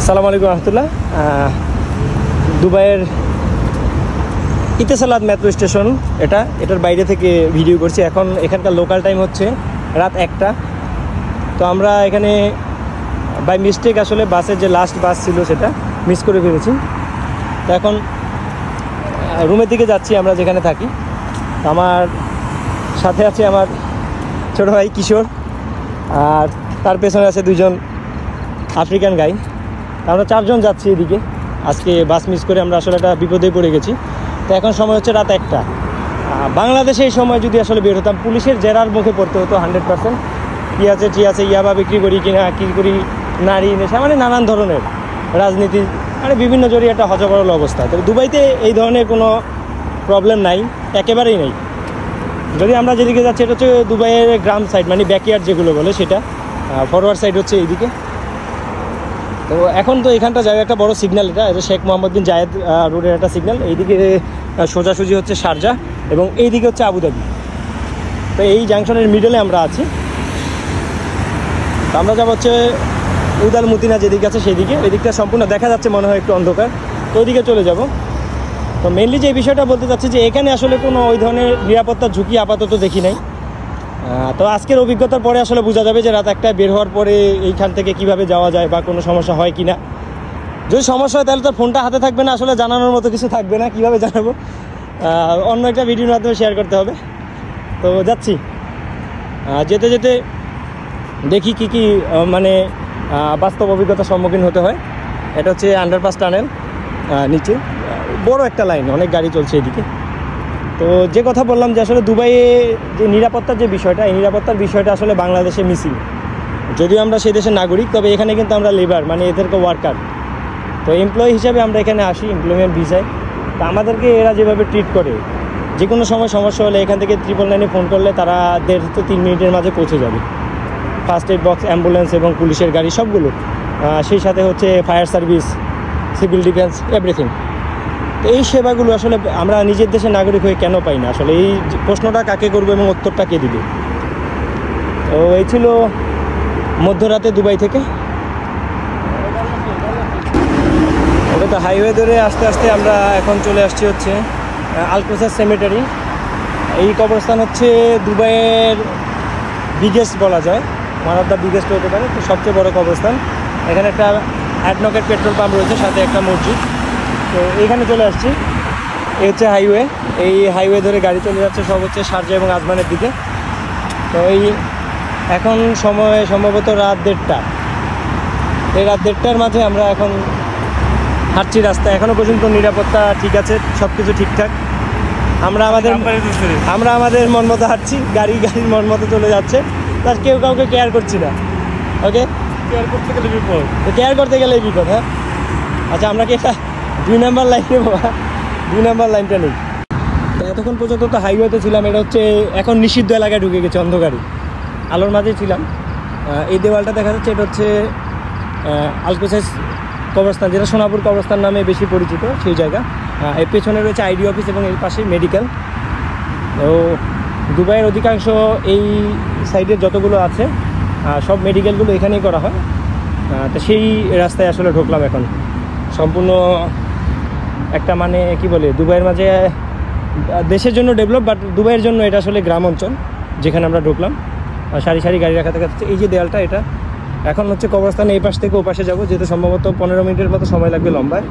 আসসালামু আলাইকুম রহমতুল্লাহ। দুবাইয়ের ইতিসালাত মেট্রো স্টেশন এটার বাইরে থেকে ভিডিও করছি। এখন এখানকার লোকাল টাইম হচ্ছে রাত 1টা। তো আমরা এখানে বাই মিস্টেক আসলে বাসের যে লাস্ট বাস ছিল সেটা মিস করে ফেলেছি। তো এখন রুমের দিকে যাচ্ছি আমরা যেখানে থাকি। আমার সাথে আছে আমার ছোটো ভাই কিশোর, আর তার পেছনে আছে দুজন আফ্রিকান গাই। আমরা 4 জন যাচ্ছি এদিকে। আজকে বাস মিস করে আমরা আসলে একটা বিপদে পড়ে গেছি। তো এখন সময় হচ্ছে রাত 1টা। বাংলাদেশে এই সময় যদি আসলে বের হতাম, পুলিশের জেরার মুখে পড়তে হতো 100%। কী আছে ইয়াবা বিক্রি করি কিনা, কী করি, নারী নেশা, মানে নানান ধরনের রাজনীতি, মানে বিভিন্ন জড়িয়ে একটা হজবরল অবস্থা। তবে দুবাইতে এই ধরনের কোনো প্রবলেম নাই, একেবারেই নেই। যদি আমরা যেদিকে যাচ্ছি এটা হচ্ছে দুবাইয়ের গ্রাম সাইড, মানে ব্যাকইয়ার্ড যেগুলো বলে সেটা। ফরওয়ার্ড সাইড হচ্ছে এইদিকে। তো এখন তো এখানটা জায়গা একটা বড় সিগন্যাল, এটা শেখ মোহাম্মদ বিন জায়েদ রোডের একটা সিগন্যাল। এইদিকে সোজাসুজি হচ্ছে শারজা এবং এইদিকে হচ্ছে আবুধাবি। তো এই জাংশনের মিডলে আমরা আছি। তো আমরা যাব হচ্ছে উদাল মুতিনা যেদিকে আছে সেদিকে। ওই দিকটা সম্পূর্ণ দেখা যাচ্ছে মনে হয় একটু অন্ধকার, তো ওইদিকে চলে যাব। তো মেনলি যে বিষয়টা বলতে চাচ্ছি যে এখানে আসলে কোনো ওই ধরনের নিরাপত্তার ঝুঁকি আপাতত দেখি নাই। তো আজকের অভিজ্ঞতার পরে আসলে বোঝা যাবে যে রাত 1টায় বের হওয়ার পরে এইখান থেকে কিভাবে যাওয়া যায় বা কোনো সমস্যা হয় কি না। যদি সমস্যা হয় তাহলে তো ফোনটা হাতে থাকবে না, আসলে জানানোর মতো কিছু থাকবে না, কীভাবে জানাবো, অন্য একটা ভিডিওর মাধ্যমে শেয়ার করতে হবে। তো যাচ্ছি, যেতে যেতে দেখি কি মানে বাস্তব অভিজ্ঞতার সম্মুখীন হতে হয়। এটা হচ্ছে আন্ডারপাস টানেল, নিচে বড় একটা লাইন, অনেক গাড়ি চলছে এদিকে। তো যে কথা বললাম যে আসলে দুবাইয়ে যে নিরাপত্তার যে বিষয়টা, এই নিরাপত্তার বিষয়টা আসলে বাংলাদেশে মিসিং। যদিও আমরা সেই দেশের নাগরিক, তবে এখানে কিন্তু আমরা লেবার, মানে এদেরকে ওয়ার্কার। তো এমপ্লয়ি হিসাবে আমরা এখানে আসি এমপ্লয়মেন্ট ভিসায়। তো আমাদেরকে এরা যেভাবে ট্রিট করে, যে কোনো সময় সমস্যা হলে এখান থেকে 999 ফোন করলে তারা 1.5 থেকে 3 মিনিটের মাঝে পৌঁছে যাবে। ফার্স্ট এড বক্স, অ্যাম্বুলেন্স এবং পুলিশের গাড়ি সবগুলো, সেই সাথে হচ্ছে fire service, civil defence, everything. তো এই সেবাগুলো আসলে আমরা নিজের দেশের নাগরিক হয়ে কেন পাই না? আসলে এই প্রশ্নটা কাকে করবো এবং উত্তরটা কে দিবে? তো এই ছিল মধ্যরাতে দুবাই থেকে। এটা তো হাইওয়ে ধরে আস্তে আস্তে আমরা এখন চলে আসছি হচ্ছে আল-কোসার সেমেটারি। এই কবরস্থান হচ্ছে দুবাইয়ের বিগেস্ট বলা যায়, ওয়ান অফ দ্য বিগেস্ট হতে পারে। তো সবচেয়ে বড় কবরস্থান। এখানে একটা অ্যাডনকেট পেট্রোল পাম্প রয়েছে, সাথে একটা মসজিদ। তো এইখানে চলে আসছি। এই হচ্ছে হাইওয়ে। এই হাইওয়ে ধরে গাড়ি চলে যাচ্ছে সব হচ্ছে শারজা এবং আজমানের দিকে। তো এই এখন সময় সম্ভবত রাত 1:30। এই রাত 1:30-র মাঝে আমরা এখন হাঁটছি রাস্তায়। এখনও পর্যন্ত নিরাপত্তা ঠিক আছে, সব কিছু ঠিকঠাক। আমরা আমাদের মন মতো হাঁটছি, গাড়ির মন মতো চলে যাচ্ছে। তার কেউ কাউকে কেয়ার করছি না। ওকে, কেয়ার করতে গেলেই বিপদ। হ্যাঁ, আচ্ছা, আমরা কি এটা 2 নাম্বার লাইন নেবো? 2 নাম্বার লাইনটা নেই। তো এতক্ষণ পর্যন্ত তো হাইওয়েতে ছিলাম। এটা হচ্ছে এখন নিষিদ্ধ এলাকায় ঢুকে গেছে, অন্ধকারই, আলোর মাঝেই ছিলাম। এই দেওয়ালটা দেখা যাচ্ছে, এটা হচ্ছে আল-কোসার কবরস্থান, যেটা সোনাপুর কবরস্থান নামে বেশি পরিচিত, সেই জায়গা। এর পেছনে রয়েছে আইডি অফিস এবং এর পাশে মেডিকেল। তো দুবাইয়ের অধিকাংশ এই সাইডের যতগুলো আছে সব মেডিকেলগুলো এখানেই করা হয়। তো সেই রাস্তায় আসলে ঢুকলাম এখন। সম্পূর্ণ একটা মানে কি বলে, দুবাইয়ের মাঝে দেশের জন্য ডেভেলপ, বাট দুবাইয়ের জন্য এটা আসলে গ্রাম অঞ্চল যেখানে আমরা ঢুকলাম। সারি সারি গাড়ি রাখা থাকছে। এই যে দেয়ালটা, এটা এখন হচ্ছে কবরস্থানে এই পাশ থেকে ও পাশে যাবো, যেহেতু সম্ভবত 15 মিনিটের মতো সময় লাগবে লম্বায়।